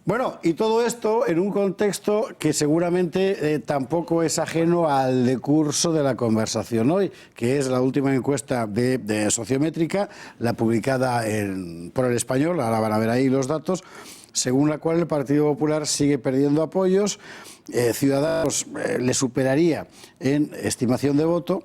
Bueno, y todo esto en un contexto que seguramente tampoco es ajeno al decurso de la conversación hoy, que es la última encuesta de Sociométrica, la publicada por El Español, ahora van a ver ahí los datos, según la cual el Partido Popular sigue perdiendo apoyos, Ciudadanos le superaría en estimación de voto,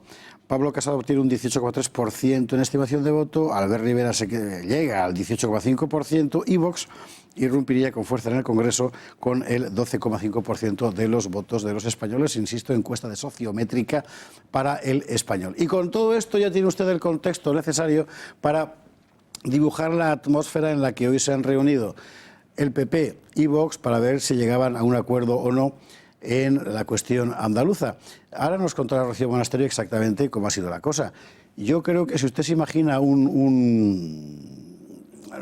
Pablo Casado obtiene un 18,3% en estimación de voto, Albert Rivera llega al 18,5% y Vox irrumpiría con fuerza en el Congreso con el 12,5% de los votos de los españoles, insisto, encuesta de Sociométrica para El Español. Y con todo esto ya tiene usted el contexto necesario para dibujar la atmósfera en la que hoy se han reunido el PP y Vox para ver si llegaban a un acuerdo o no en la cuestión andaluza. Ahora nos contará Rocío Monasterio exactamente cómo ha sido la cosa. Yo creo que si usted se imagina un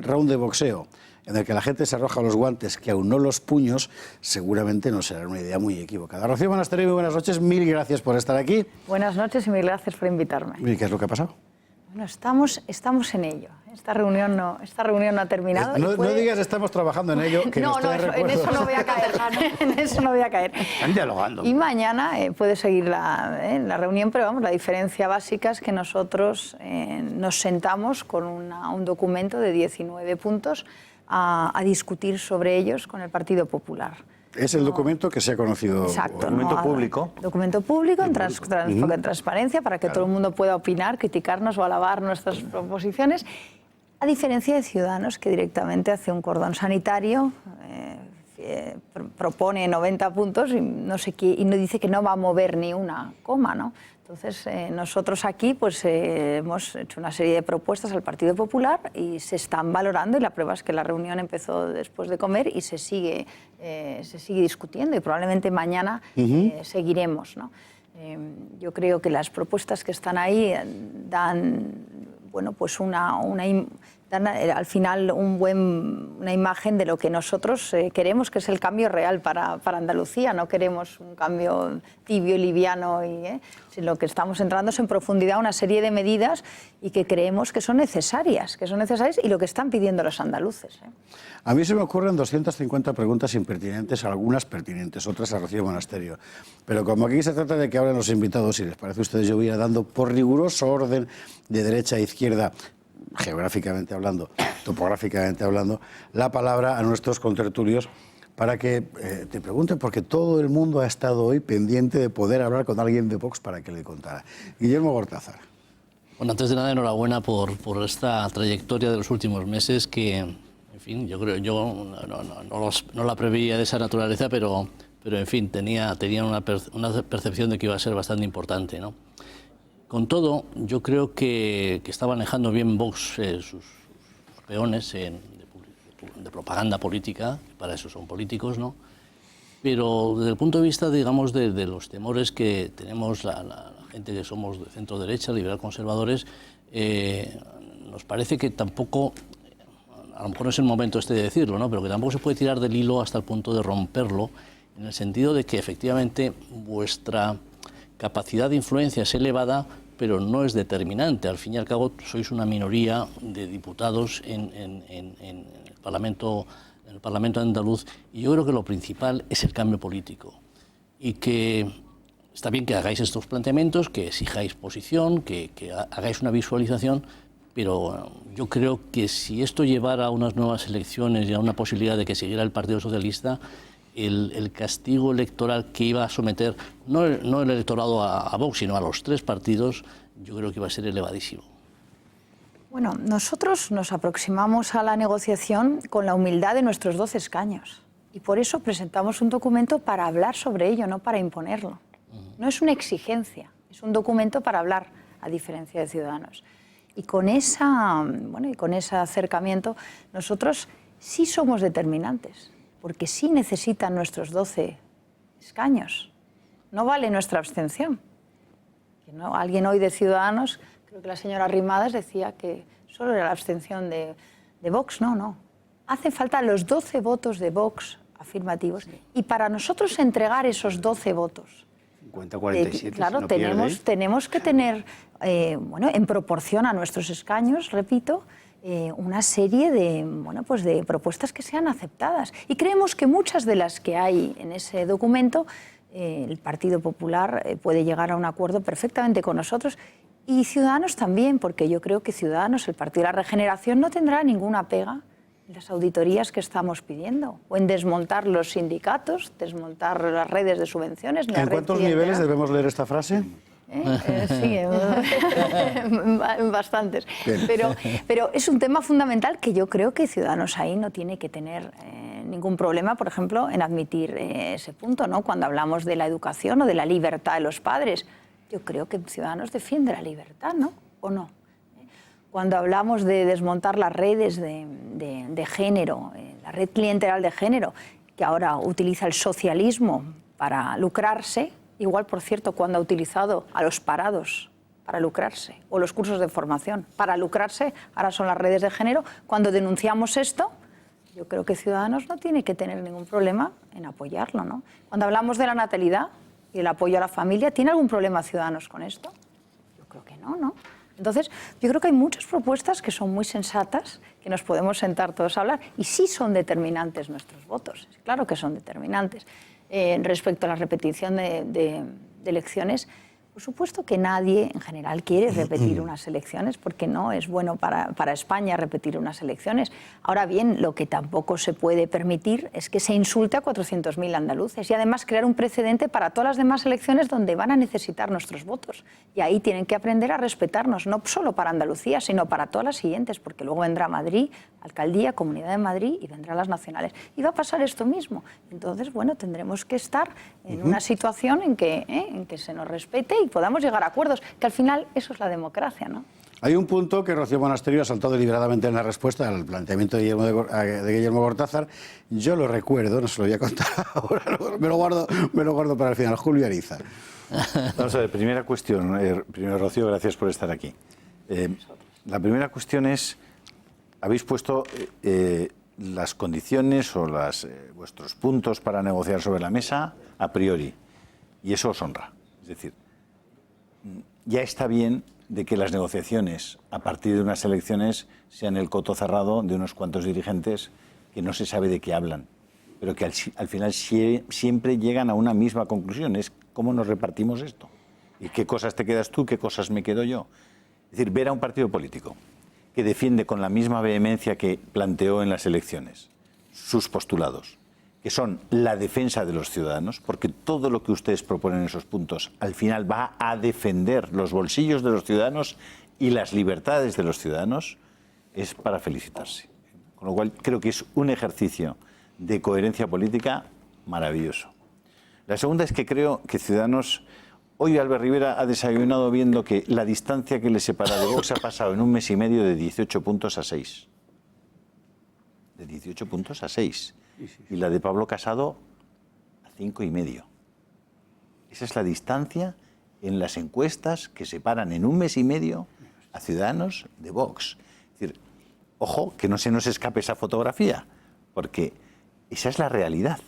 round de boxeo en el que la gente se arroja los guantes, que aún no los puños, seguramente no será una idea muy equivocada. Rocío Monasterio, muy buenas noches, mil gracias por estar aquí. Buenas noches y mil gracias por invitarme. ¿Y qué es lo que ha pasado? Bueno, estamos en ello. Esta reunión no ha terminado. No digas estamos trabajando en ello, que no, en eso no voy a caer. En eso no voy a caer. Están dialogando. Y mañana puede seguir la reunión, pero vamos, la diferencia básica es que nosotros nos sentamos con un documento de 19 puntos a discutir sobre ellos con el Partido Popular. Es el documento que se ha conocido. Exacto. Documento público. Documento público, en transparencia, para que todo el mundo pueda opinar, criticarnos o alabar nuestras proposiciones, a diferencia de Ciudadanos, que directamente hace un cordón sanitario, propone 90 puntos y no dice que no va a mover ni una coma, ¿no? Entonces, nosotros aquí hemos hecho una serie de propuestas al Partido Popular y se están valorando, y la prueba es que la reunión empezó después de comer y se sigue discutiendo, y probablemente mañana seguiremos, ¿no? Yo creo que las propuestas que están ahí dan al final una imagen de lo que nosotros queremos, que es el cambio real para Andalucía. No queremos un cambio tibio y liviano, sino que estamos entrando en profundidad una serie de medidas y que creemos que son necesarias y lo que están pidiendo los andaluces. A mí se me ocurren 250 preguntas impertinentes, algunas pertinentes, otras a Rocío Monasterio. Pero como aquí se trata de que hablen los invitados, si les parece a ustedes, yo voy a ir dando por riguroso orden de derecha a izquierda, geográficamente hablando, topográficamente hablando, la palabra a nuestros contertulios para que te pregunten, porque todo el mundo ha estado hoy pendiente de poder hablar con alguien de Vox para que le contara. Guillermo Gortázar. Bueno, antes de nada, enhorabuena por esta trayectoria de los últimos meses que, en fin, yo no la preveía de esa naturaleza, pero en fin, tenía una percepción de que iba a ser bastante importante, ¿no? Con todo, yo creo que está manejando bien Vox sus peones de propaganda política, para eso son políticos, ¿no? Pero desde el punto de vista, digamos, de los temores que tenemos la gente que somos de centro derecha, liberal conservadores, nos parece que tampoco, a lo mejor no es el momento de decirlo, ¿no? Pero que tampoco se puede tirar del hilo hasta el punto de romperlo, en el sentido de que efectivamente vuestra capacidad de influencia es elevada, pero no es determinante. Al fin y al cabo, sois una minoría de diputados en el Parlamento andaluz, y yo creo que lo principal es el cambio político. Y que está bien que hagáis estos planteamientos, que exijáis posición, que hagáis una visualización, pero yo creo que si esto llevara a unas nuevas elecciones y a una posibilidad de que siguiera el Partido Socialista, el castigo electoral que iba a someter, no el electorado a Vox, sino a los tres partidos, yo creo que iba a ser elevadísimo. Bueno, nosotros nos aproximamos a la negociación con la humildad de nuestros 12 escaños. Y por eso presentamos un documento para hablar sobre ello, no para imponerlo. No es una exigencia, es un documento para hablar, a diferencia de Ciudadanos. Y con ese acercamiento, nosotros sí somos determinantes, porque sí necesitan nuestros 12 escaños. No vale nuestra abstención. Alguien hoy de Ciudadanos, creo que la señora Arrimadas, decía que solo era la abstención de Vox. No. Hacen falta los 12 votos de Vox afirmativos. Y para nosotros entregar esos 12 votos, 50-47, claro, si no tenemos que tener, en proporción a nuestros escaños, repito, una serie de, bueno, pues de propuestas que sean aceptadas. Y creemos que muchas de las que hay en ese documento, el Partido Popular puede llegar a un acuerdo perfectamente con nosotros y Ciudadanos también, porque yo creo que Ciudadanos, el Partido de la Regeneración, no tendrá ninguna pega en las auditorías que estamos pidiendo o en desmontar los sindicatos, desmontar las redes de subvenciones. ¿En cuántos niveles debemos leer esta frase? Sí, bastantes. Pero es un tema fundamental que yo creo que Ciudadanos ahí no tiene que tener ningún problema, por ejemplo, en admitir ese punto, ¿no? Cuando hablamos de la educación o de la libertad de los padres, yo creo que Ciudadanos defiende la libertad, ¿no? ¿O no? Cuando hablamos de desmontar las redes de género, la red clientelar de género, que ahora utiliza el socialismo para lucrarse, igual, por cierto, cuando ha utilizado a los parados para lucrarse, o los cursos de formación para lucrarse, ahora son las redes de género. Cuando denunciamos esto, yo creo que Ciudadanos no tiene que tener ningún problema en apoyarlo, ¿no? Cuando hablamos de la natalidad y el apoyo a la familia, ¿tiene algún problema Ciudadanos con esto? Yo creo que no, ¿no? Entonces, yo creo que hay muchas propuestas que son muy sensatas, que nos podemos sentar todos a hablar, y sí son determinantes nuestros votos, claro que son determinantes. Respecto a la repetición de elecciones, por supuesto que nadie en general quiere repetir unas elecciones, porque no es bueno para España repetir unas elecciones. Ahora bien, lo que tampoco se puede permitir es que se insulte a 400.000 andaluces y además crear un precedente para todas las demás elecciones donde van a necesitar nuestros votos. Y ahí tienen que aprender a respetarnos, no solo para Andalucía, sino para todas las siguientes, porque luego vendrá Madrid, Alcaldía, Comunidad de Madrid y vendrán las nacionales. Y va a pasar esto mismo. Entonces, bueno, tendremos que estar en una situación en que se nos respete y podamos llegar a acuerdos, que al final eso es la democracia, ¿no? Hay un punto que Rocío Monasterio ha saltado deliberadamente en la respuesta al planteamiento de Guillermo Cortázar. Yo lo recuerdo, no se lo voy a contar ahora, me lo guardo para el final. Julio Ariza. Vamos a ver, primera cuestión. Primero, Rocío, gracias por estar aquí. La primera cuestión es, habéis puesto las condiciones o vuestros puntos para negociar sobre la mesa a priori, y eso os honra. Es decir, ya está bien de que las negociaciones a partir de unas elecciones sean el coto cerrado de unos cuantos dirigentes que no se sabe de qué hablan, pero que al final siempre llegan a una misma conclusión, es cómo nos repartimos esto y qué cosas te quedas tú, qué cosas me quedo yo. Es decir, ver a un partido político que defiende con la misma vehemencia que planteó en las elecciones sus postulados, que son la defensa de los ciudadanos, porque todo lo que ustedes proponen en esos puntos al final va a defender los bolsillos de los ciudadanos y las libertades de los ciudadanos, es para felicitarse. Con lo cual creo que es un ejercicio de coherencia política maravilloso. La segunda es que creo que Ciudadanos, hoy Albert Rivera ha desayunado viendo que la distancia que le separa de Vox ha pasado en un mes y medio de 18 puntos a 6. De 18 puntos a 6. Y la de Pablo Casado a 5,5. Esa es la distancia en las encuestas que separan en un mes y medio a Ciudadanos de Vox. Es decir, ojo, que no se nos escape esa fotografía, porque esa es la realidad.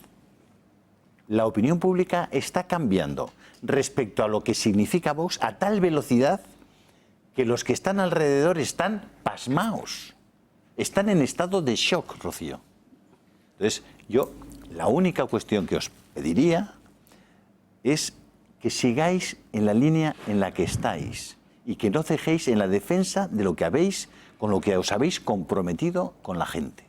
La opinión pública está cambiando respecto a lo que significa Vox a tal velocidad que los que están alrededor están pasmaos. Están en estado de shock, Rocío. Entonces, yo la única cuestión que os pediría es que sigáis en la línea en la que estáis y que no cejéis en la defensa de lo que habéis, con lo que os habéis comprometido con la gente.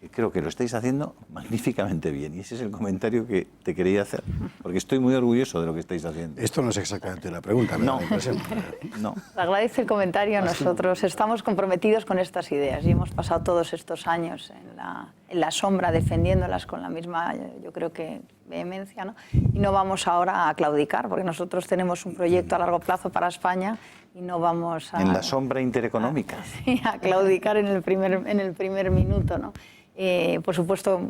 Que creo que lo estáis haciendo magníficamente bien y ese es el comentario que te quería hacer, porque estoy muy orgulloso de lo que estáis haciendo. Esto no es exactamente la pregunta, me da la impresión. No. Agradece el comentario. Nosotros estamos comprometidos con estas ideas y hemos pasado todos estos años en la sombra defendiéndolas con la misma, yo creo que, vehemencia, ¿no? Y no vamos ahora a claudicar, porque nosotros tenemos un proyecto a largo plazo para España y no vamos a... En la sombra intereconómica. Sí, a claudicar en el primer minuto, ¿no? Por supuesto,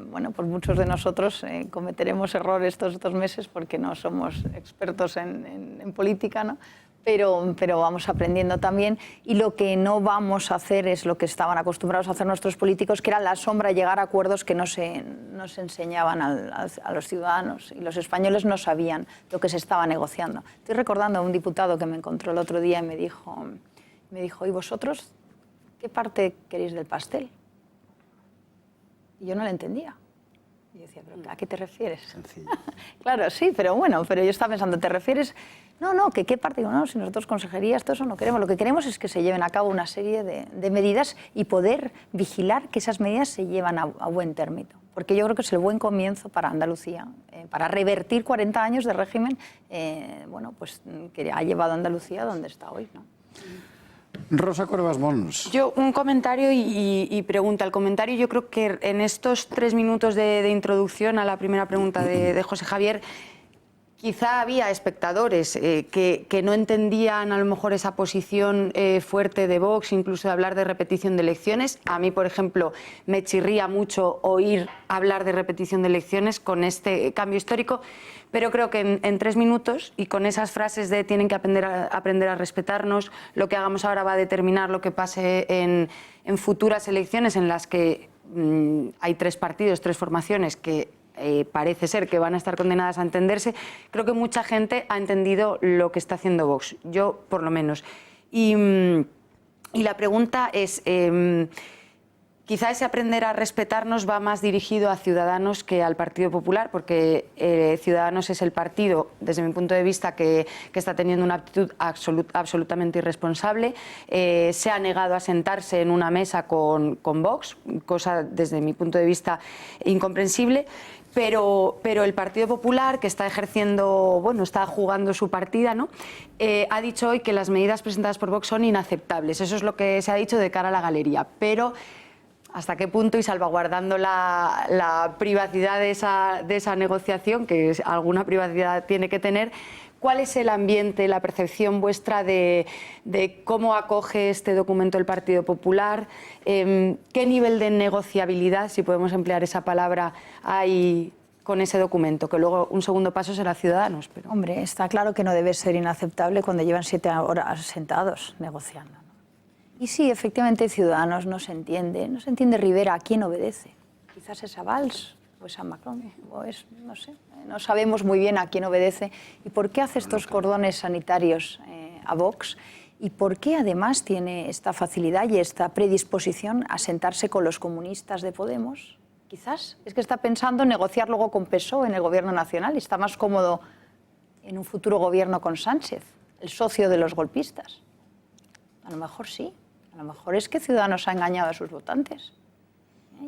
bueno, pues muchos de nosotros cometeremos errores todos estos meses porque no somos expertos en política, ¿no? Pero vamos aprendiendo también y lo que no vamos a hacer es lo que estaban acostumbrados a hacer nuestros políticos, que era la sombra, llegar a acuerdos que no se enseñaban a los ciudadanos y los españoles no sabían lo que se estaba negociando. Estoy recordando a un diputado que me encontró el otro día y me dijo, ¿y vosotros ¿qué parte queréis del pastel? Y yo no la entendía. Y yo decía, ¿pero a qué te refieres? Sencillo. Claro, sí, pero bueno, pero yo estaba pensando, ¿te refieres? No, que qué parte. Digo, no, si nosotros consejerías, todo eso no queremos. Lo que queremos es que se lleven a cabo una serie de medidas y poder vigilar que esas medidas se llevan a buen término. Porque yo creo que es el buen comienzo para Andalucía, para revertir 40 años de régimen, bueno, pues que ha llevado a Andalucía donde está hoy, ¿no? Rosa Cuervas Mons. Yo un comentario y pregunta. El comentario, yo creo que en estos 3 minutos de introducción a la primera pregunta de José Javier, quizá había espectadores que no entendían a lo mejor esa posición fuerte de Vox, incluso de hablar de repetición de elecciones. A mí, por ejemplo, me chirría mucho oír hablar de repetición de elecciones con este cambio histórico, pero creo que en 3 minutos y con esas frases de tienen que aprender a respetarnos, lo que hagamos ahora va a determinar lo que pase en futuras elecciones en las que hay 3 partidos, 3 formaciones que parece ser que van a estar condenadas a entenderse. Creo que mucha gente ha entendido lo que está haciendo Vox, yo por lo menos. Y la pregunta es, quizá ese aprender a respetarnos va más dirigido a Ciudadanos que al Partido Popular, porque Ciudadanos es el partido, desde mi punto de vista, que está teniendo una actitud absolutamente irresponsable. Se ha negado a sentarse en una mesa con Vox, cosa desde mi punto de vista incomprensible. Pero el Partido Popular, que está ejerciendo, bueno, está jugando su partida, ¿no? Ha dicho hoy que las medidas presentadas por Vox son inaceptables. Eso es lo que se ha dicho de cara a la galería. Pero ¿hasta qué punto, y salvaguardando la privacidad de esa negociación, que alguna privacidad tiene que tener, cuál es el ambiente, la percepción vuestra de cómo acoge este documento el Partido Popular? ¿Qué nivel de negociabilidad, si podemos emplear esa palabra, hay con ese documento? Que luego un segundo paso será Ciudadanos. Pero... Hombre, está claro que no debe ser inaceptable cuando llevan 7 horas sentados negociando, ¿no? Y sí, efectivamente, Ciudadanos no se entiende Rivera a quién obedece. Quizás es a Valls o es a Macron, o es, no sé, no sabemos muy bien a quién obedece y por qué hace estos cordones sanitarios a Vox y por qué además tiene esta facilidad y esta predisposición a sentarse con los comunistas de Podemos. Quizás es que está pensando en negociar luego con PSOE en el gobierno nacional y está más cómodo en un futuro gobierno con Sánchez, el socio de los golpistas. A lo mejor sí. A lo mejor es que Ciudadanos ha engañado a sus votantes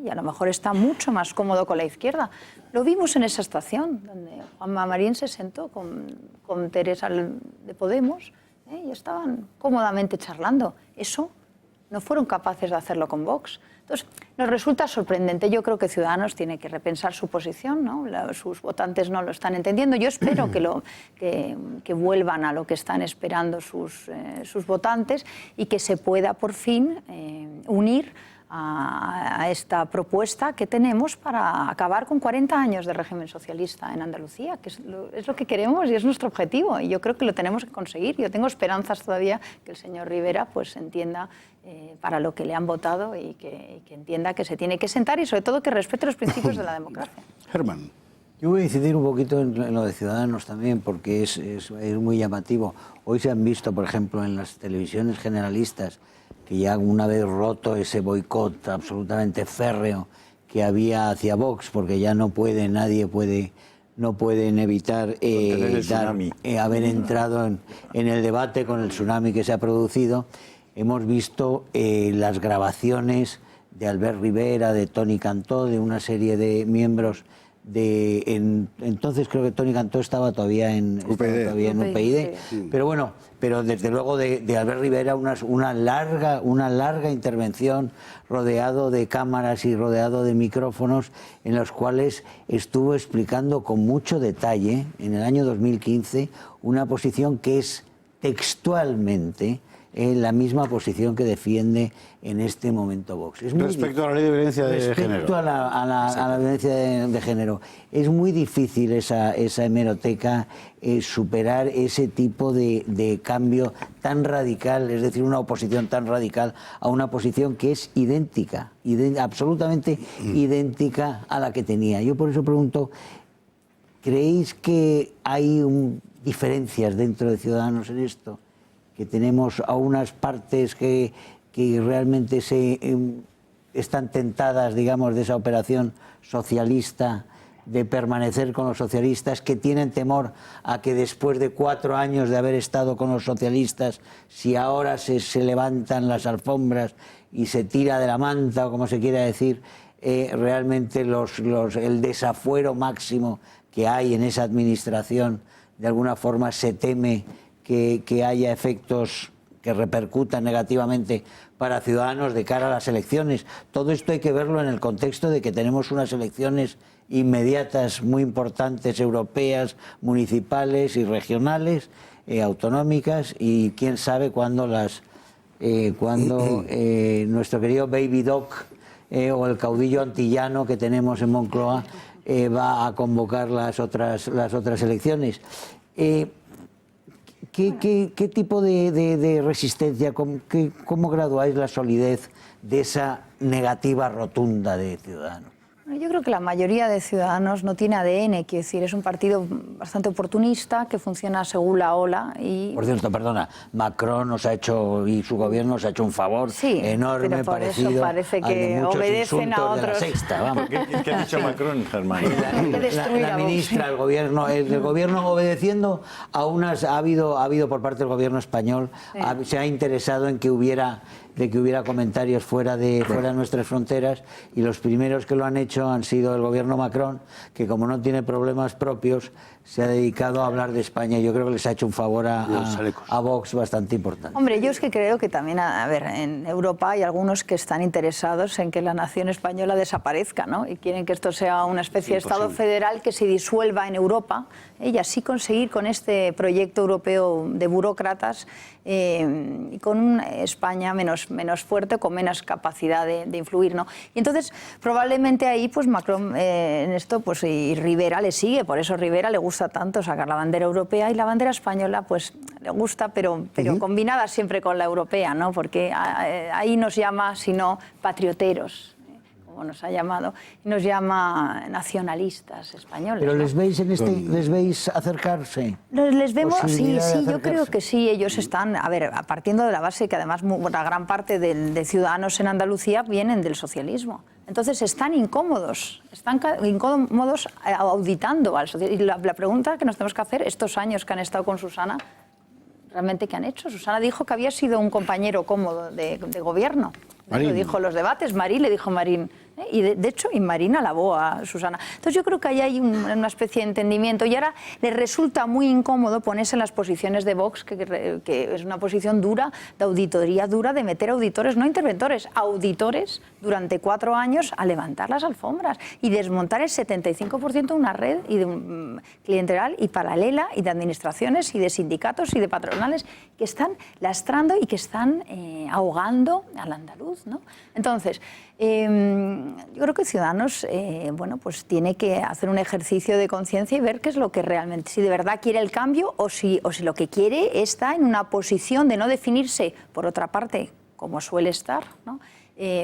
y a lo mejor está mucho más cómodo con la izquierda. Lo vimos en esa estación donde Juanma Marín se sentó con Teresa de Podemos y estaban cómodamente charlando. Eso no fueron capaces de hacerlo con Vox. Entonces, nos resulta sorprendente. Yo creo que Ciudadanos tiene que repensar su posición, ¿no? Sus votantes no lo están entendiendo. Yo espero que vuelvan a lo que están esperando sus votantes y que se pueda por fin unir a esta propuesta que tenemos para acabar con 40 años de régimen socialista en Andalucía, que es lo que queremos y es nuestro objetivo. Y yo creo que lo tenemos que conseguir. Yo tengo esperanzas todavía que el señor Rivera pues entienda para lo que le han votado y que entienda que se tiene que sentar y sobre todo que respete los principios de la democracia. Germán. Yo voy a incidir un poquito en lo de Ciudadanos también, porque es muy llamativo. Hoy se han visto, por ejemplo, en las televisiones generalistas, que ya una vez roto ese boicot absolutamente férreo que había hacia Vox, porque ya no pueden evitar haber entrado en el debate con el tsunami que se ha producido. Hemos visto las grabaciones de Albert Rivera, de Toni Cantó, de una serie de miembros entonces creo que Toni Cantó estaba todavía en UPyD, sí. pero desde luego de Albert Rivera una larga intervención rodeado de cámaras y rodeado de micrófonos en los cuales estuvo explicando con mucho detalle en el año 2015 una posición que es textualmente la misma posición que defiende en este momento Vox. Respecto a la ley de violencia de género. Respecto a la violencia de género. Es muy difícil esa hemeroteca, superar ese tipo de cambio tan radical, es decir, una oposición tan radical a una posición que es idéntica, absolutamente idéntica a la que tenía. Yo por eso pregunto, ¿creéis que hay diferencias dentro de Ciudadanos en esto? Que tenemos a unas partes que que realmente están tentadas, digamos, de esa operación socialista, de permanecer con los socialistas, que tienen temor a que después de 4 años de haber estado con los socialistas, si ahora se levantan las alfombras y se tira de la manta, o como se quiera decir, realmente el desafuero máximo que hay en esa administración, de alguna forma se teme que haya efectos que repercutan negativamente para Ciudadanos de cara a las elecciones. Todo esto hay que verlo en el contexto de que tenemos unas elecciones inmediatas muy importantes, europeas, municipales y regionales, autonómicas, y quién sabe cuándo nuestro querido Baby Doc o el caudillo antillano que tenemos en Moncloa va a convocar las otras elecciones. ¿Qué tipo de resistencia, cómo graduáis la solidez de esa negativa rotunda de Ciudadanos? Yo creo que la mayoría de Ciudadanos no tiene ADN, quiero decir, es un partido bastante oportunista que funciona según la ola. Por cierto, perdona, Macron nos ha hecho, y su gobierno nos ha hecho un favor enorme, pero por parecido eso parece que al de muchos obedecen a insultos de la otros. Sexta, vamos. ¿Qué ha dicho Macron, Germán? La ministra, el gobierno obedeciendo a unas, ha habido por parte del gobierno español, se ha interesado en que hubiera comentarios fuera de nuestras fronteras, y los primeros que lo han hecho han sido el gobierno Macron, que como no tiene problemas propios, se ha dedicado a hablar de España. Yo creo que les ha hecho un favor a Vox bastante importante. Hombre, yo es que creo que también, a ver, en Europa hay algunos que están interesados en que la nación española desaparezca, ¿no? Y quieren que esto sea una especie de Estado federal que se disuelva en Europa, y así conseguir con este proyecto europeo de burócratas y con una España menos fuerte, con menos capacidad de influir, ¿no? Y entonces probablemente ahí pues Macron en esto, pues, y Rivera le sigue, por eso Rivera le gusta tanto sacar la bandera europea, y la bandera española pues le gusta, pero combinada siempre con la europea, ¿no? Porque ahí nos llama, si no, patrioteros, como nos ha llamado, y nos llama nacionalistas españoles. ¿Pero ¿no? les veis les veis acercarse? Les vemos, sí, yo creo que sí, ellos están, a ver, partiendo de la base que además la gran parte de Ciudadanos en Andalucía vienen del socialismo. Entonces están incómodos auditando al socialismo. Y la pregunta que nos tenemos que hacer, estos años que han estado con Susana, ¿realmente qué han hecho? Susana dijo que había sido un compañero cómodo de gobierno. Marín. Lo dijo en los debates, Marín le dijo Marín. Y de hecho, y Marín alabó a Susana. Entonces yo creo que ahí hay una especie de entendimiento, y ahora les resulta muy incómodo ponerse en las posiciones de Vox, que es una posición dura, de auditoría dura, de meter auditores, no interventores, auditores durante 4 años a levantar las alfombras y desmontar el 75% de una red clientelar y paralela, y de administraciones y de sindicatos y de patronales que están lastrando y que están ahogando al andaluz, ¿no? Entonces, yo creo que Ciudadanos bueno, pues tiene que hacer un ejercicio de conciencia y ver qué es lo que realmente, si de verdad quiere el cambio o si lo que quiere está en una posición de no definirse, por otra parte, como suele estar, ¿no?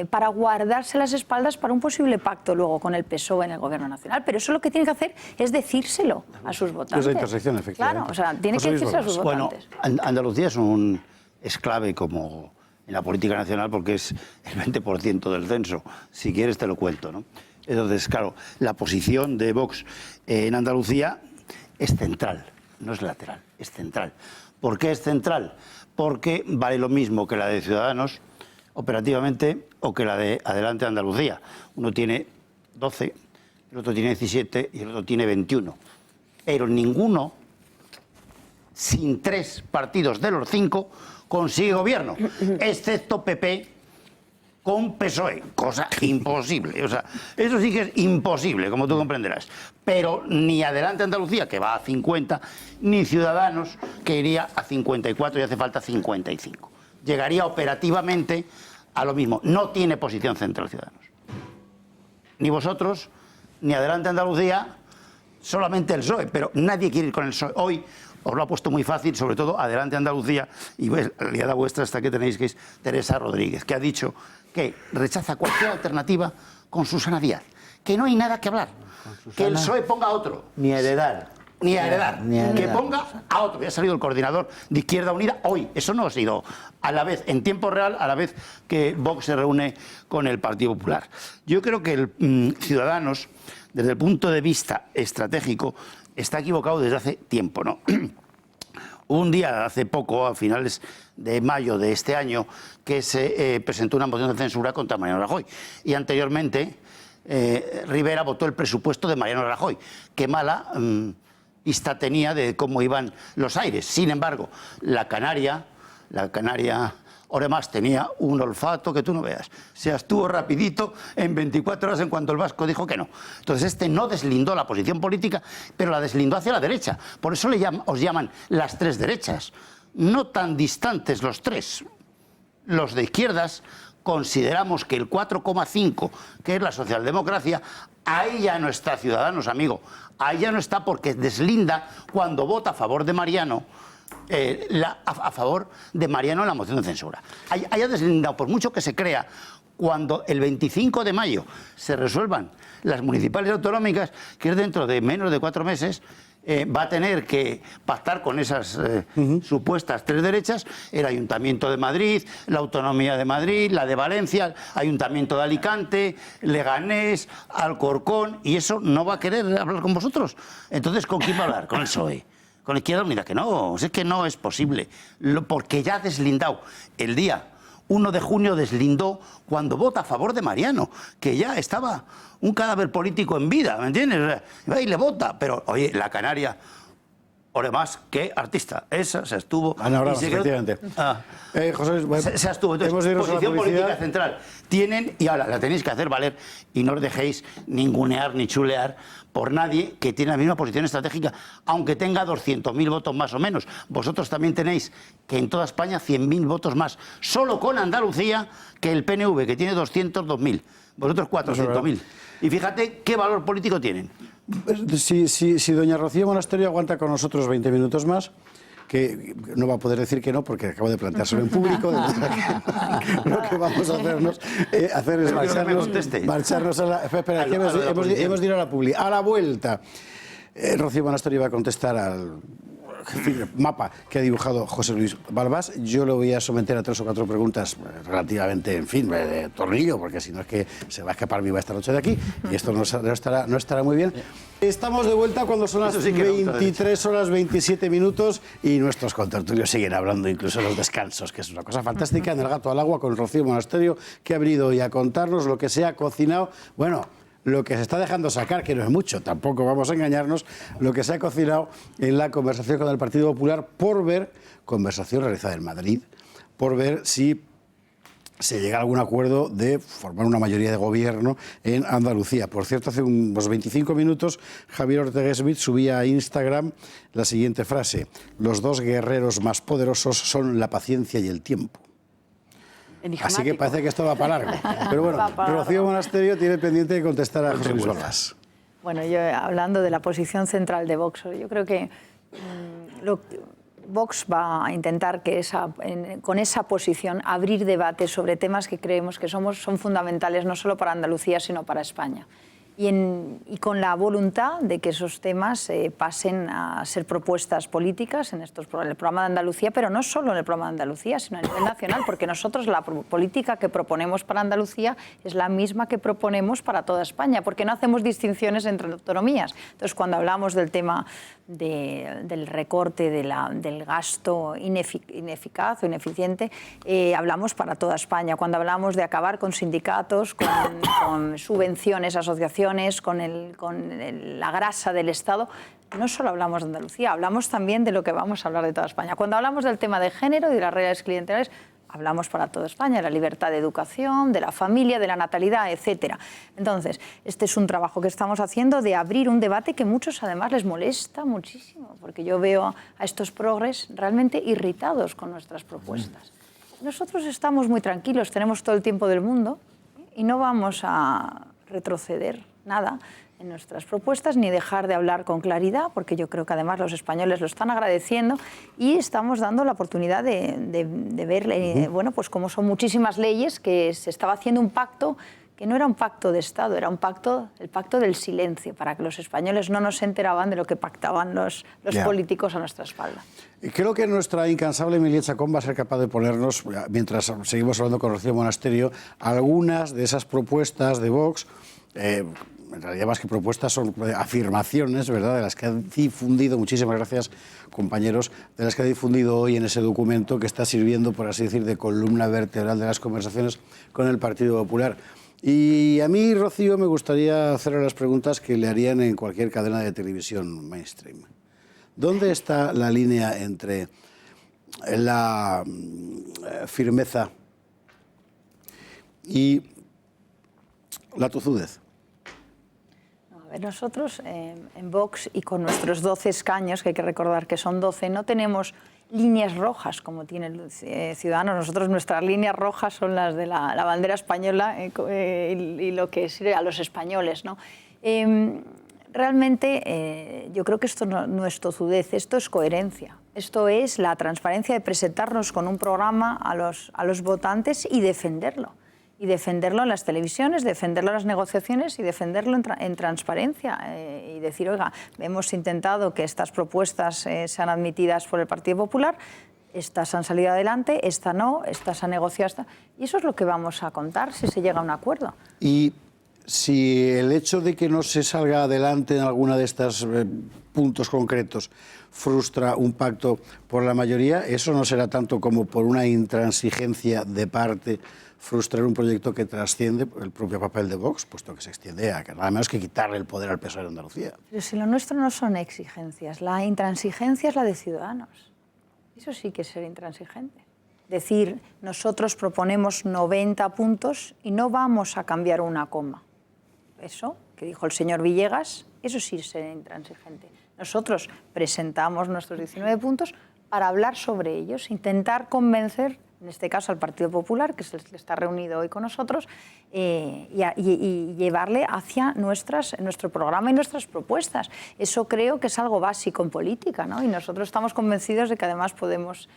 Para guardarse las espaldas para un posible pacto luego con el PSOE en el Gobierno Nacional. Pero eso lo que tiene que hacer es decírselo a sus votantes. Es la intersección, efectivamente. Claro, o sea, tiene que decírselo a sus votantes. Bueno, Andalucía es clave como en la política nacional, porque es el 20% del censo. Si quieres te lo cuento, ¿no? Entonces, claro, la posición de Vox en Andalucía es central, no es lateral, es central. ¿Por qué es central? Porque vale lo mismo que la de Ciudadanos operativamente o que la de Adelante Andalucía. Uno tiene 12, el otro tiene 17 y el otro tiene 21. Pero ninguno, sin 3 partidos de los 5, consigue gobierno, excepto PP con PSOE, cosa imposible. O sea, eso sí que es imposible, como tú comprenderás. Pero ni Adelante Andalucía, que va a 50, ni Ciudadanos, que iría a 54 y hace falta 55. Llegaría operativamente a lo mismo. No tiene posición central Ciudadanos. Ni vosotros, ni Adelante Andalucía, solamente el PSOE, pero nadie quiere ir con el PSOE. Hoy os lo ha puesto muy fácil, sobre todo Adelante Andalucía, y pues, la aliada vuestra hasta que tenéis, que es Teresa Rodríguez, que ha dicho que rechaza cualquier alternativa con Susana Díaz, que no hay nada que hablar, que el PSOE ponga otro. Ni heredar. ni a heredar. Que ponga a otro. Ya ha salido el coordinador de Izquierda Unida hoy. Eso no ha sido a la vez, en tiempo real, a la vez que Vox se reúne con el Partido Popular. Yo creo que Ciudadanos, desde el punto de vista estratégico, está equivocado desde hace tiempo, ¿no? Un día, hace poco, a finales de mayo de este año, que se presentó una moción de censura contra Mariano Rajoy. Y anteriormente, Rivera votó el presupuesto de Mariano Rajoy. Qué mala vista tenía de cómo iban los aires. Sin embargo, la Canaria Oremás tenía un olfato que tú no veas. Se abstuvo rapidito en 24 horas en cuanto el vasco dijo que no. Entonces este no deslindó la posición política, pero la deslindó hacia la derecha. Por eso os llaman las tres derechas. No tan distantes los tres. Los de izquierdas consideramos que el 4,5, que es la socialdemocracia, ahí ya no está Ciudadanos, amigo. Ahí ya no está porque deslinda cuando vota a favor de Mariano. A favor de Mariano en la moción de censura. Haya deslindado, por mucho que se crea, cuando el 25 de mayo se resuelvan las municipales y autonómicas, que es dentro de menos de 4 meses, va a tener que pactar con esas supuestas tres derechas, el Ayuntamiento de Madrid, la Autonomía de Madrid, la de Valencia, el Ayuntamiento de Alicante, Leganés, Alcorcón, y eso no va a querer hablar con vosotros. Entonces, ¿con quién va a hablar? Con el PSOE. Con la Izquierda Unida, que no, es que no es posible, porque ya ha deslindado. El día 1 de junio deslindó cuando vota a favor de Mariano, que ya estaba un cadáver político en vida, ¿me entiendes? Y le vota, pero oye, la Canaria, Oremás, qué artista, esa se estuvo... Ana, efectivamente. José Luis, se abstuvo. Entonces, posición política central tienen, y ahora la tenéis que hacer valer, y no os dejéis ningunear ni chulear por nadie que tiene la misma posición estratégica, aunque tenga 200.000 votos más o menos. Vosotros también tenéis que en toda España 100.000 votos más, solo con Andalucía, que el PNV, que tiene 202.000. Vosotros 400.000. Y fíjate qué valor político tienen. Si doña Rocío Monasterio aguanta con nosotros 20 minutos más, que no va a poder decir que no porque acabo de planteárselo en público, lo que vamos a hacer es marcharnos a la... Espera, hemos de ir a la publi. A la vuelta, Rocío Monasterio va a contestar al mapa que ha dibujado José Luis Balbás. Yo lo voy a someter a 3 o 4 preguntas relativamente, en fin, de tornillo, porque si no es que se va a escapar viva esta noche de aquí y esto no estará muy bien. Estamos de vuelta cuando son las 23 horas 27 minutos y nuestros contertulios siguen hablando incluso en los descansos, que es una cosa fantástica, en El Gato al Agua con Rocío Monasterio, que ha venido hoy a contarnos lo que se ha cocinado. Bueno, lo que se está dejando sacar, que no es mucho, tampoco vamos a engañarnos, lo que se ha cocinado en la conversación con el Partido Popular por ver, conversación realizada en Madrid, por ver si se llega a algún acuerdo de formar una mayoría de gobierno en Andalucía. Por cierto, hace unos 25 minutos Javier Ortega Smith subía a Instagram la siguiente frase: los dos guerreros más poderosos son la paciencia y el tiempo. Así que parece que esto va para largo. Pero bueno, Rocío Monasterio tiene pendiente de contestar a José Luis Balbás. Bueno, yo hablando de la posición central de Vox, yo creo que Vox va a intentar que con esa posición abrir debates sobre temas que creemos que son fundamentales no solo para Andalucía, sino para España. Y con la voluntad de que esos temas pasen a ser propuestas políticas en el programa de Andalucía, pero no solo en el programa de Andalucía, sino a nivel nacional, porque nosotros la política que proponemos para Andalucía es la misma que proponemos para toda España, porque no hacemos distinciones entre autonomías. Entonces, cuando hablamos del tema del recorte del gasto ineficaz o ineficiente, hablamos para toda España. Cuando hablamos de acabar con sindicatos, con subvenciones, asociaciones, con la grasa del Estado, no solo hablamos de Andalucía, hablamos también de lo que vamos a hablar de toda España. Cuando hablamos del tema de género y de las redes clientelares, hablamos para toda España, de la libertad de educación, de la familia, de la natalidad, etc. Entonces, este es un trabajo que estamos haciendo de abrir un debate que a muchos además les molesta muchísimo, porque yo veo a estos progres realmente irritados con nuestras propuestas. Nosotros estamos muy tranquilos, tenemos todo el tiempo del mundo y no vamos a retroceder nada en nuestras propuestas, ni dejar de hablar con claridad, porque yo creo que además los españoles lo están agradeciendo y estamos dando la oportunidad de ver, bueno, pues cómo son muchísimas leyes que se estaba haciendo un pacto que no era un pacto de Estado, era el pacto del silencio, para que los españoles no nos enteraban de lo que pactaban los políticos a nuestra espalda. Y creo que nuestra incansable Emilia Chacón va a ser capaz de ponernos, mientras seguimos hablando con Rocío Monasterio, algunas de esas propuestas de Vox, en realidad más que propuestas son afirmaciones, ¿verdad?, de las que ha difundido, muchísimas gracias compañeros, de las que ha difundido hoy en ese documento que está sirviendo, por así decir, de columna vertebral de las conversaciones con el Partido Popular. Y a mí, Rocío, me gustaría hacerle las preguntas que le harían en cualquier cadena de televisión mainstream. ¿Dónde está la línea entre la firmeza y la tozudez? A ver, nosotros en Vox y con nuestros 12 escaños, que hay que recordar que son 12, no tenemos líneas rojas como tiene Ciudadanos. Nosotros, nuestras líneas rojas son las de la bandera española y lo que sirve a los españoles, ¿no? Realmente yo creo que esto no es tozudez, esto es coherencia. Esto es la transparencia de presentarnos con un programa a los votantes y defenderlo. Y defenderlo en las televisiones, defenderlo en las negociaciones y defenderlo en transparencia. Y decir, oiga, hemos intentado que estas propuestas sean admitidas por el Partido Popular, estas han salido adelante, esta no, estas han negociado. Y eso es lo que vamos a contar si se llega a un acuerdo. Y si el hecho de que no se salga adelante en alguna de estos puntos concretos frustra un pacto por la mayoría, eso no será tanto como por una intransigencia de parte frustrar un proyecto que trasciende el propio papel de Vox, puesto que se extiende a que nada menos que quitarle el poder al PSOE de Andalucía. Pero si lo nuestro no son exigencias, la intransigencia es la de Ciudadanos. Eso sí que es ser intransigente. Decir, nosotros proponemos 90 puntos y no vamos a cambiar una coma. Eso, que dijo el señor Villegas, eso sí es ser intransigente. Nosotros presentamos nuestros 19 puntos para hablar sobre ellos, intentar convencer, en este caso al Partido Popular, que es el que está reunido hoy con nosotros, y llevarle hacia nuestro programa y nuestras propuestas. Eso creo que es algo básico en política, ¿no? Y nosotros estamos convencidos de que además podemos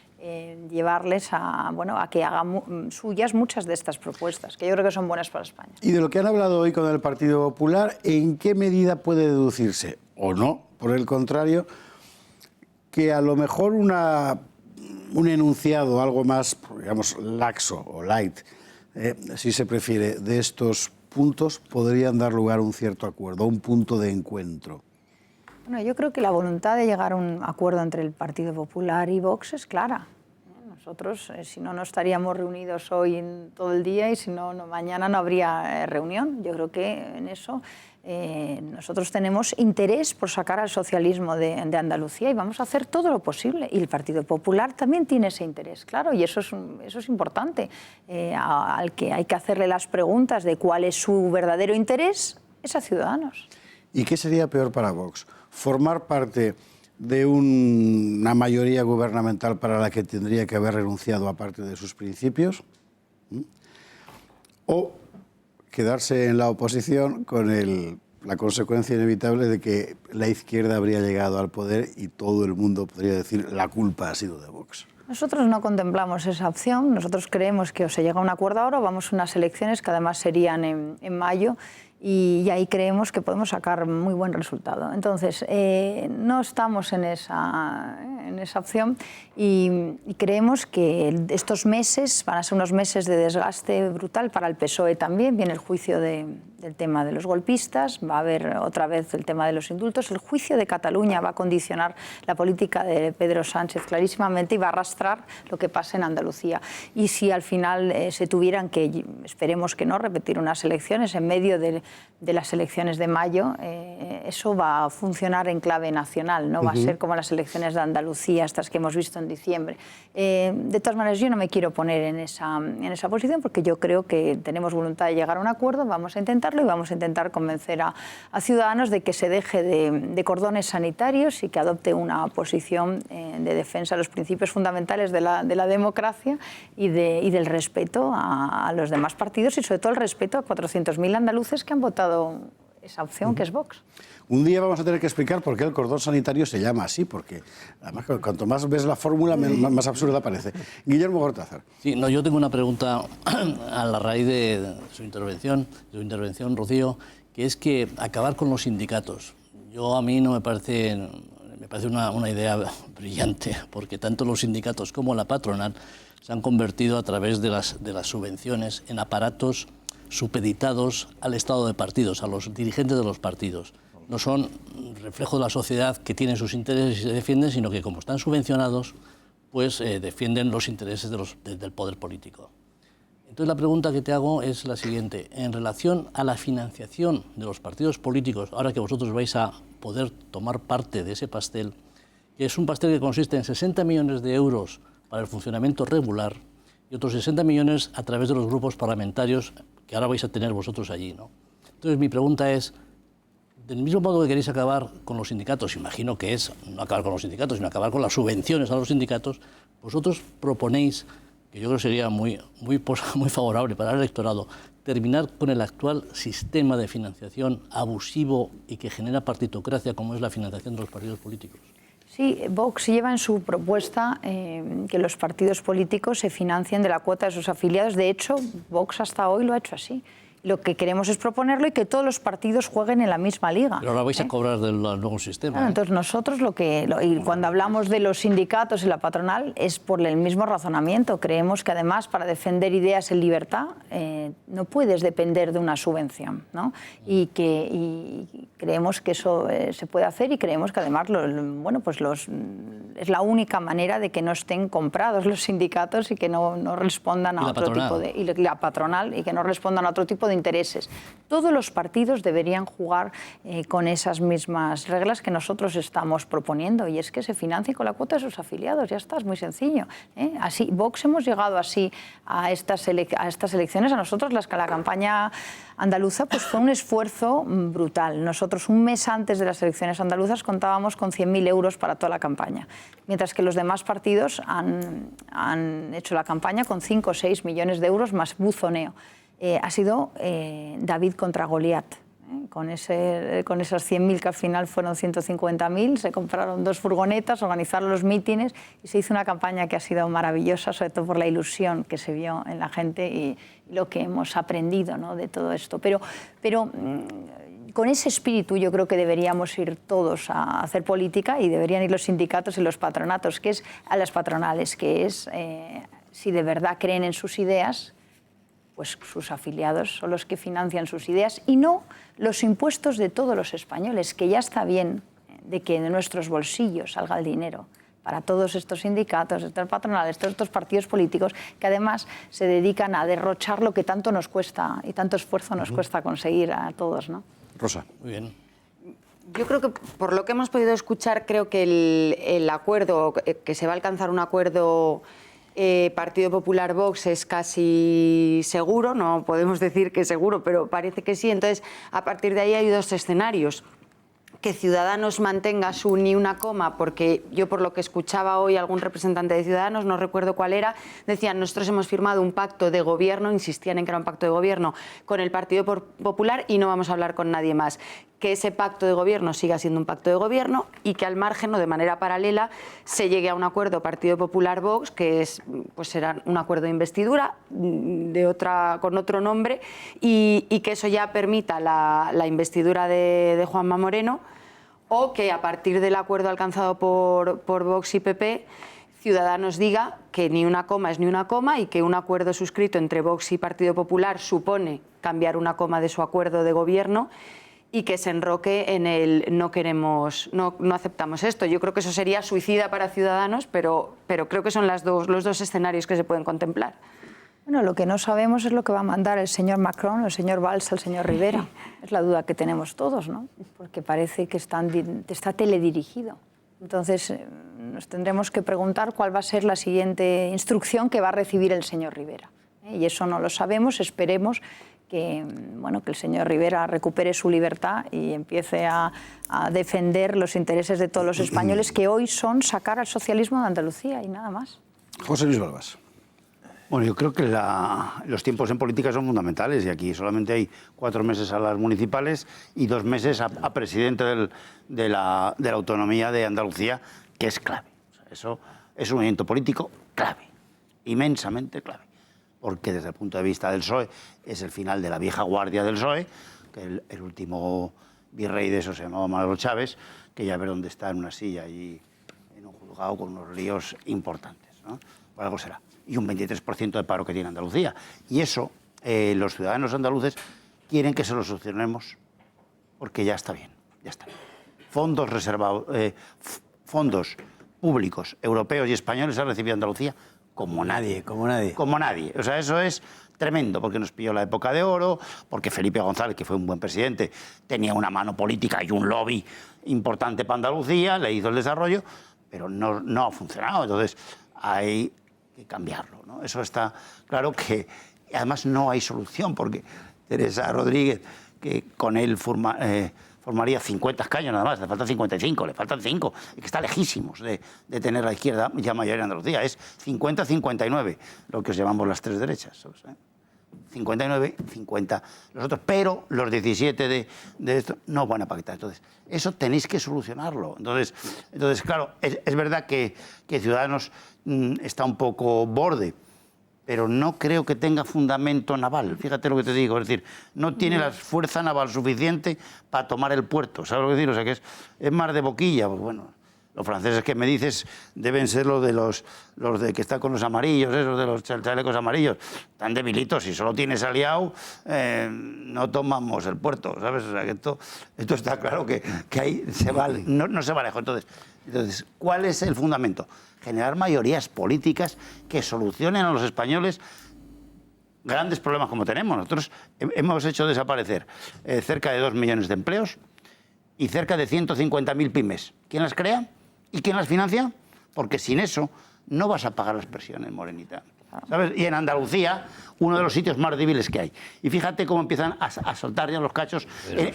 llevarles a que hagan suyas muchas de estas propuestas, que yo creo que son buenas para España. Y de lo que han hablado hoy con el Partido Popular, ¿en qué medida puede deducirse, o no, por el contrario, que a lo mejor un enunciado algo más, digamos, laxo o light, si se prefiere, de estos puntos podrían dar lugar a un cierto acuerdo, a un punto de encuentro? Bueno, yo creo que la voluntad de llegar a un acuerdo entre el Partido Popular y Vox es clara. Nosotros, si no, no estaríamos reunidos hoy en todo el día y si no, mañana no habría reunión. Yo creo que en eso nosotros tenemos interés por sacar al socialismo de Andalucía y vamos a hacer todo lo posible. Y el Partido Popular también tiene ese interés, claro, y eso es importante. Al que hay que hacerle las preguntas de cuál es su verdadero interés es a Ciudadanos. ¿Y qué sería peor para Vox? ¿Formar parte de una mayoría gubernamental para la que tendría que haber renunciado a parte de sus principios? ¿O quedarse en la oposición con la consecuencia inevitable de que la izquierda habría llegado al poder y todo el mundo podría decir la culpa ha sido de Vox? Nosotros no contemplamos esa opción. Nosotros creemos que o se llega a un acuerdo ahora o vamos a unas elecciones que además serían en mayo y ahí creemos que podemos sacar muy buen resultado. Entonces, no estamos en esa opción y creemos que estos meses van a ser unos meses de desgaste brutal para el PSOE también. Viene el juicio del tema de los golpistas, va a haber otra vez el tema de los indultos. El juicio de Cataluña va a condicionar la política de Pedro Sánchez clarísimamente y va a arrastrar lo que pasa en Andalucía. Y si al final se tuvieran que, esperemos que no, repetir unas elecciones en medio de las elecciones de mayo, eso va a funcionar en clave nacional, no va a ser como las elecciones de Andalucía, estas que hemos visto en diciembre. De todas maneras, yo no me quiero poner en esa posición porque yo creo que tenemos voluntad de llegar a un acuerdo, vamos a intentarlo y vamos a intentar convencer a Ciudadanos de que se deje de cordones sanitarios y que adopte una posición de defensa de los principios fundamentales de la democracia y del respeto a los demás partidos y sobre todo el respeto a 400.000 andaluces que han votado esa opción que es Vox. Un día vamos a tener que explicar por qué el cordón sanitario se llama así, porque además cuanto más ves la fórmula, más absurda parece. Guillermo Cortázar. Sí, no, yo tengo una pregunta a la raíz de su intervención, Rocío, que es que acabar con los sindicatos. A mí no me parece una idea brillante, porque tanto los sindicatos como la patronal se han convertido a través de las subvenciones en aparatos supeditados al estado de partidos, a los dirigentes de los partidos. No son reflejo de la sociedad que tiene sus intereses y se defienden, sino que como están subvencionados, pues defienden los intereses del poder político. Entonces la pregunta que te hago es la siguiente. En relación a la financiación de los partidos políticos, ahora que vosotros vais a poder tomar parte de ese pastel, que es un pastel que consiste en 60 millones de euros para el funcionamiento regular y otros 60 millones a través de los grupos parlamentarios que ahora vais a tener vosotros allí, ¿no? Entonces mi pregunta es, del mismo modo que queréis acabar con los sindicatos, imagino que es no acabar con los sindicatos, sino acabar con las subvenciones a los sindicatos, vosotros proponéis, que yo creo que sería muy favorable para el electorado, terminar con el actual sistema de financiación abusivo y que genera partitocracia como es la financiación de los partidos políticos. Sí, Vox lleva en su propuesta que los partidos políticos se financien de la cuota de sus afiliados. De hecho, Vox hasta hoy lo ha hecho así. Lo que queremos es proponerlo y que todos los partidos jueguen en la misma liga. Pero ahora vais a cobrar del nuevo sistema. Bueno, entonces nosotros y cuando hablamos de los sindicatos y la patronal es por el mismo razonamiento. Creemos que además para defender ideas en libertad no puedes depender de una subvención, ¿no? Y creemos que eso se puede hacer y creemos que además es la única manera de que no estén comprados los sindicatos y que no respondan a otro tipo de... Y la patronal y que no respondan a otro tipo de intereses. Todos los partidos deberían jugar con esas mismas reglas que nosotros estamos proponiendo, y es que se financie con la cuota de sus afiliados. Ya está, es muy sencillo. Así, Vox hemos llegado así a estas elecciones. A nosotros la campaña andaluza pues fue un esfuerzo brutal. Nosotros un mes antes de las elecciones andaluzas contábamos con 100.000 euros para toda la campaña, mientras que los demás partidos han hecho la campaña con 5 o 6 millones de euros más buzoneo. Ha sido David contra Goliat. Con esos 100.000 que al final fueron 150.000, se compraron 2 furgonetas, organizaron los mítines y se hizo una campaña que ha sido maravillosa, sobre todo por la ilusión que se vio en la gente y lo que hemos aprendido, ¿no?, de todo esto. Pero con ese espíritu yo creo que deberíamos ir todos a hacer política, y deberían ir los sindicatos y los patronatos, que es a las patronales, que es si de verdad creen en sus ideas, pues sus afiliados son los que financian sus ideas y no los impuestos de todos los españoles, que ya está bien de que de nuestros bolsillos salga el dinero para todos estos sindicatos, estas patronales, todos estos partidos políticos que además se dedican a derrochar lo que tanto nos cuesta y tanto esfuerzo nos cuesta conseguir a todos, ¿no? Rosa. Muy bien. Yo creo que por lo que hemos podido escuchar, creo que el acuerdo, que se va a alcanzar un acuerdo Partido Popular Vox es casi seguro, no podemos decir que seguro, pero parece que sí. Entonces, a partir de ahí hay 2 escenarios. Que Ciudadanos mantenga su ni una coma, porque yo por lo que escuchaba hoy algún representante de Ciudadanos, no recuerdo cuál era, decían, nosotros hemos firmado un pacto de gobierno, insistían en que era un pacto de gobierno con el Partido Popular y no vamos a hablar con nadie más. Que ese pacto de gobierno siga siendo un pacto de gobierno y que al margen o de manera paralela se llegue a un acuerdo Partido Popular-Vox, que pues será un acuerdo de investidura con otro nombre, y que eso ya permita la investidura de Juanma Moreno, o que a partir del acuerdo alcanzado por Vox y PP, Ciudadanos diga que ni una coma es ni una coma y que un acuerdo suscrito entre Vox y Partido Popular supone cambiar una coma de su acuerdo de gobierno, y que se enroque en el no aceptamos esto. Yo creo que eso sería suicida para Ciudadanos, pero creo que son los dos escenarios que se pueden contemplar. Bueno, lo que no sabemos es lo que va a mandar el señor Macron, el señor Valls, el señor Rivera. Es la duda que tenemos todos, ¿no? Porque parece que está teledirigido. Entonces, nos tendremos que preguntar cuál va a ser la siguiente instrucción que va a recibir el señor Rivera. Y eso no lo sabemos, esperemos que el señor Rivera recupere su libertad y empiece a defender los intereses de todos los españoles, que hoy son sacar al socialismo de Andalucía y nada más. José Luis Balbás. Bueno, yo creo que los tiempos en política son fundamentales y aquí solamente hay 4 meses a las municipales y 2 meses a presidente de la autonomía de Andalucía, que es clave. O sea, eso es un movimiento político clave, inmensamente clave, porque desde el punto de vista del PSOE es el final de la vieja guardia del PSOE, que el último virrey de eso se llamaba Manolo Chávez, que ya ver dónde está en una silla allí en un juzgado con unos líos importantes, ¿no? Por algo será. Y un 23% de paro que tiene Andalucía. Y eso, los ciudadanos andaluces quieren que se lo solucionemos porque ya está bien, ya está bien. Fondos reservados, fondos públicos, europeos y españoles ha recibido Andalucía como nadie. Como nadie. Como nadie. O sea, eso es tremendo, porque nos pilló la época de oro, porque Felipe González, que fue un buen presidente, tenía una mano política y un lobby importante para Andalucía, le hizo el desarrollo, pero no ha funcionado. Entonces, hay que cambiarlo, ¿no? Eso está claro que además no hay solución, porque Teresa Rodríguez, que con él formaría 50 escaños nada más, le faltan 55, le faltan 5, y que está lejísimos de tener la izquierda ya mayoría en Andalucía, es 50-59, lo que os llamamos las tres derechas, ¿sabes? 59, 50 los otros, pero los 17 de esto no van a pactar. Entonces, eso tenéis que solucionarlo. Entonces claro, es verdad que Ciudadanos está un poco borde, pero no creo que tenga fundamento naval. Fíjate lo que te digo, es decir, no tiene la fuerza naval suficiente para tomar el puerto, ¿sabes lo que digo? O sea, que es más de boquilla, pues bueno. Los franceses que me dices deben ser los de que están con los amarillos, esos de los chalecos amarillos, tan debilitos. Si solo tienes aliado, no tomamos el puerto, ¿sabes? O sea, que esto está claro que ahí se va, no se va lejos. Entonces, ¿cuál es el fundamento? Generar mayorías políticas que solucionen a los españoles grandes problemas como tenemos. Nosotros hemos hecho desaparecer cerca de 2 millones de empleos y cerca de 150.000 pymes. ¿Quién las crea? ¿Y quién las financia? Porque sin eso no vas a pagar las pensiones, Morenita. ¿Sabes? Y en Andalucía, uno de los sitios más débiles que hay. Y fíjate cómo empiezan a soltar ya los cachos,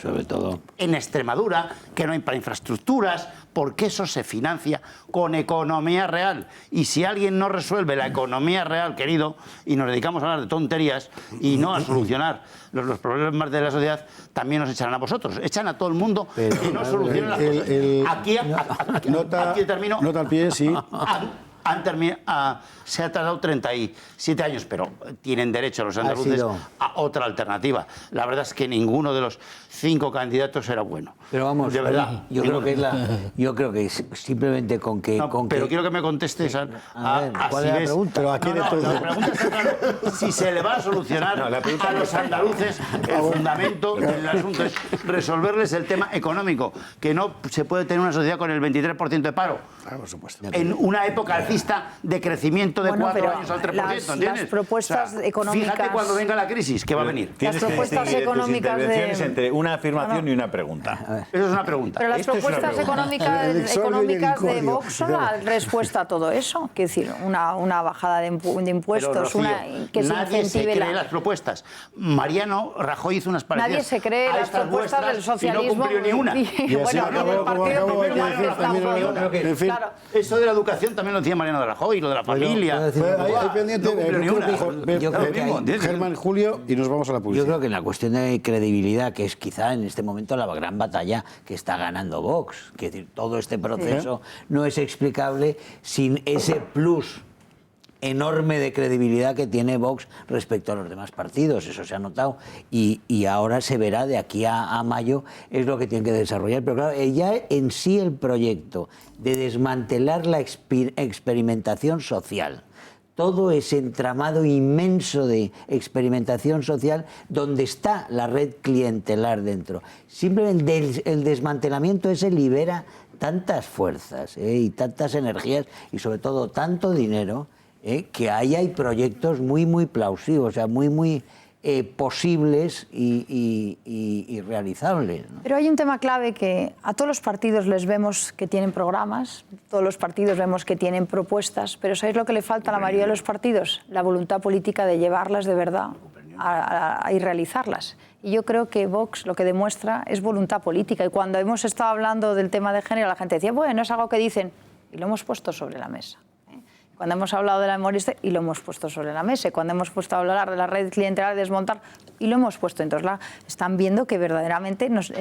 sobre todo en Extremadura, que no hay para infraestructuras, porque eso se financia con economía real. Y si alguien no resuelve la economía real, querido, y nos dedicamos a hablar de tonterías y no a solucionar los problemas de la sociedad, también nos echarán a vosotros. Echan a todo el mundo y no solucionan las cosas. Aquí termino. Nota al pie, sí. Se ha tardado 37 años, pero tienen derecho los andaluces a otra alternativa. La verdad es que ninguno de los 5 candidatos era bueno. Pero vamos, de verdad. Yo creo que simplemente con que... pero quiero que me contestes a ver, ¿cuál es la pregunta? Pero aquí la pregunta está clara. Si se le va a solucionar a los andaluces, el fundamento del asunto es resolverles el tema económico, que no se puede tener una sociedad con el 23% de paro. Por supuesto. En una época alcista de crecimiento de 4 años al 3%, ¿entiendes? Las propuestas económicas... Fíjate cuando venga la crisis, que va a venir. Tienes que distinguir tus intervenciones entre una afirmación y una pregunta. Eso es una pregunta. Pero las propuestas económicas de Vox son la respuesta a todo eso. Quiero decir, una bajada de impuestos, Pero, Rocío, que se nadie se incentive cree las propuestas. Mariano Rajoy hizo unas parecidas. Nadie se cree las propuestas del socialismo. Y no cumplió ni una. Bueno, del Partido Popular. En fin. Eso de la educación también lo decía Mariano Rajoy, lo de la familia. Hay pendiente yo creo que Germán, Julio, y nos vamos a la publicidad. Yo creo que en la cuestión de credibilidad, que es quizá en este momento la gran batalla que está ganando Vox, que es decir, todo este proceso no es explicable sin ese plus enorme de credibilidad que tiene Vox respecto a los demás partidos. Eso se ha notado y ahora se verá de aquí a mayo, es lo que tienen que desarrollar. Pero claro, ya en sí el proyecto de desmantelar la experimentación social, todo ese entramado inmenso de experimentación social donde está la red clientelar dentro. Simplemente el desmantelamiento ese libera tantas fuerzas y tantas energías y sobre todo tanto dinero que ahí hay proyectos muy plausibles, o sea, muy posibles y realizables, ¿no? Pero hay un tema clave que a todos los partidos les vemos que tienen programas, todos los partidos vemos que tienen propuestas, pero ¿sabéis lo que le falta a la mayoría de los partidos? La voluntad política de llevarlas de verdad y realizarlas. Y yo creo que Vox lo que demuestra es voluntad política. Y cuando hemos estado hablando del tema de género, la gente decía, bueno, es algo que dicen, y lo hemos puesto sobre la mesa. cuando hemos hablado de la memoria y lo hemos puesto sobre la mesa, cuando hemos puesto a hablar de la red clientelar, de desmontar, y lo hemos puesto. Entonces están viendo que verdaderamente nos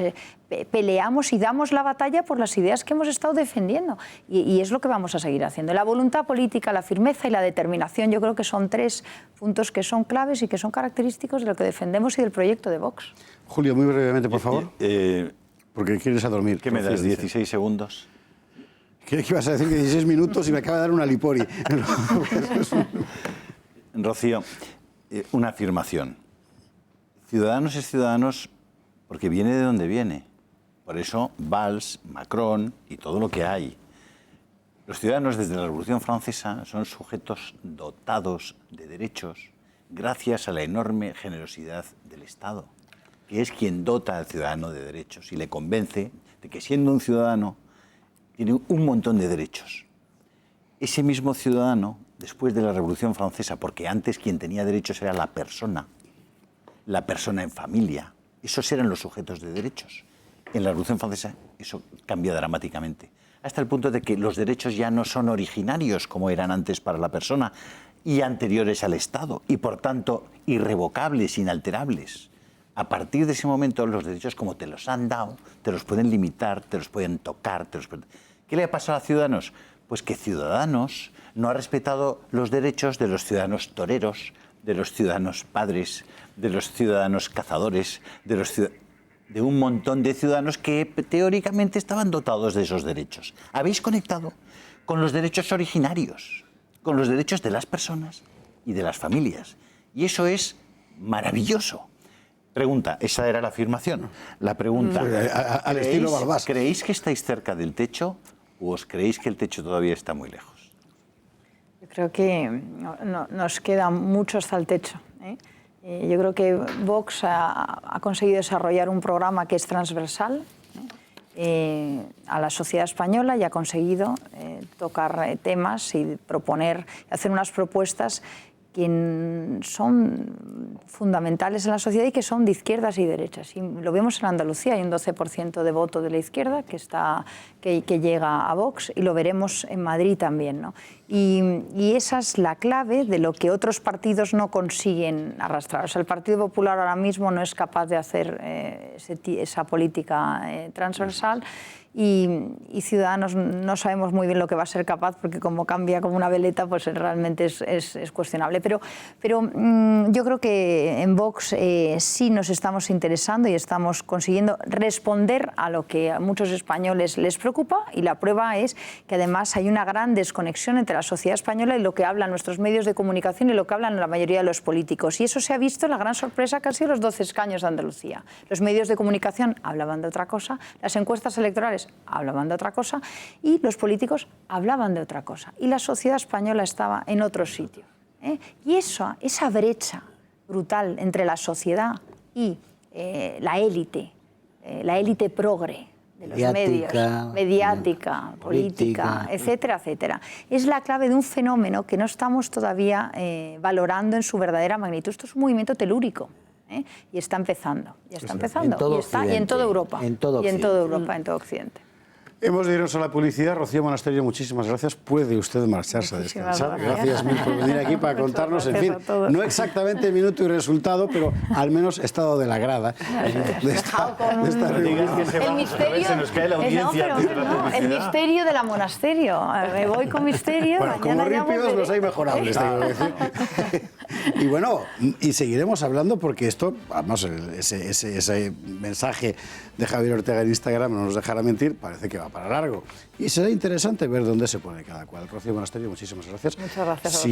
peleamos y damos la batalla por las ideas que hemos estado defendiendo. Y es lo que vamos a seguir haciendo. La voluntad política, la firmeza y la determinación, yo creo que son 3 puntos que son claves y que son característicos de lo que defendemos y del proyecto de Vox. Julio, muy brevemente, por favor. Porque quieres a dormir. ¿Qué me das, 16 segundos? ¿Qué ibas a decir? Que 16 minutos y me acaba de dar una lipori. Rocío, una afirmación. Ciudadanos es Ciudadanos porque viene de donde viene. Por eso Valls, Macron y todo lo que hay. Los ciudadanos desde la Revolución Francesa son sujetos dotados de derechos gracias a la enorme generosidad del Estado, que es quien dota al ciudadano de derechos y le convence de que siendo un ciudadano tiene un montón de derechos. Ese mismo ciudadano, después de la Revolución Francesa, porque antes quien tenía derechos era la persona en familia, esos eran los sujetos de derechos. En la Revolución Francesa eso cambia dramáticamente, hasta el punto de que los derechos ya no son originarios como eran antes para la persona y anteriores al Estado, y por tanto irrevocables, inalterables. A partir de ese momento los derechos, como te los han dado, te los pueden limitar, te los pueden tocar, ¿Qué le ha pasado a Ciudadanos? Pues que Ciudadanos no ha respetado los derechos de los ciudadanos toreros, de los ciudadanos padres, de los ciudadanos cazadores, de un montón de ciudadanos que teóricamente estaban dotados de esos derechos. Habéis conectado con los derechos originarios, con los derechos de las personas y de las familias. Y eso es maravilloso. Pregunta, esa era la afirmación. La pregunta, al estilo Balbás. ¿Creéis que estáis cerca del techo o os creéis que el techo todavía está muy lejos? Yo creo que nos queda mucho hasta el techo. Yo creo que Vox ha conseguido desarrollar un programa que es transversal a la sociedad española y ha conseguido tocar temas y proponer, hacer unas propuestas que son fundamentales en la sociedad y que son de izquierdas y derechas. Y lo vemos en Andalucía, hay un 12% de voto de la izquierda que llega a Vox, y lo veremos en Madrid también, ¿no? Y esa es la clave de lo que otros partidos no consiguen arrastrar. O sea, el Partido Popular ahora mismo no es capaz de hacer esa política transversal, y Ciudadanos no sabemos muy bien lo que va a ser capaz, porque como cambia como una veleta, pues realmente es cuestionable. Pero yo creo que en Vox sí nos estamos interesando y estamos consiguiendo responder a lo que a muchos españoles les preocupa, y la prueba es que además hay una gran desconexión entre la sociedad española y lo que hablan nuestros medios de comunicación y lo que hablan la mayoría de los políticos. Y eso se ha visto en la gran sorpresa que han sido los 12 escaños de Andalucía. Los medios de comunicación hablaban de otra cosa, las encuestas electorales hablaban de otra cosa y los políticos hablaban de otra cosa. Y la sociedad española estaba en otro sitio. Y esa brecha brutal entre la sociedad y la élite progre de los medios, mediática, política, etcétera, etcétera, es la clave de un fenómeno que no estamos todavía valorando en su verdadera magnitud. Esto es un movimiento telúrico. Y está empezando, y en toda Europa, en todo Occidente. Hemos de irnos a la publicidad. Rocío Monasterio, muchísimas gracias. Puede usted marcharse a descansar. Gracias mil por venir aquí para contarnos, en fin, no exactamente minuto y resultado, pero al menos estado de la grada de esta reunión. El misterio, se nos cae la audiencia. El misterio de la Monasterio. Me voy con misterio. Bueno, como ripios los hay mejorables, tengo que decir. Y bueno, y seguiremos hablando porque esto, vamos, ese mensaje de Javier Ortega en Instagram no nos dejará mentir, parece que va para largo. Y será interesante ver dónde se pone cada cual. Rocío Monasterio, muchísimas gracias. Muchas gracias a vosotros.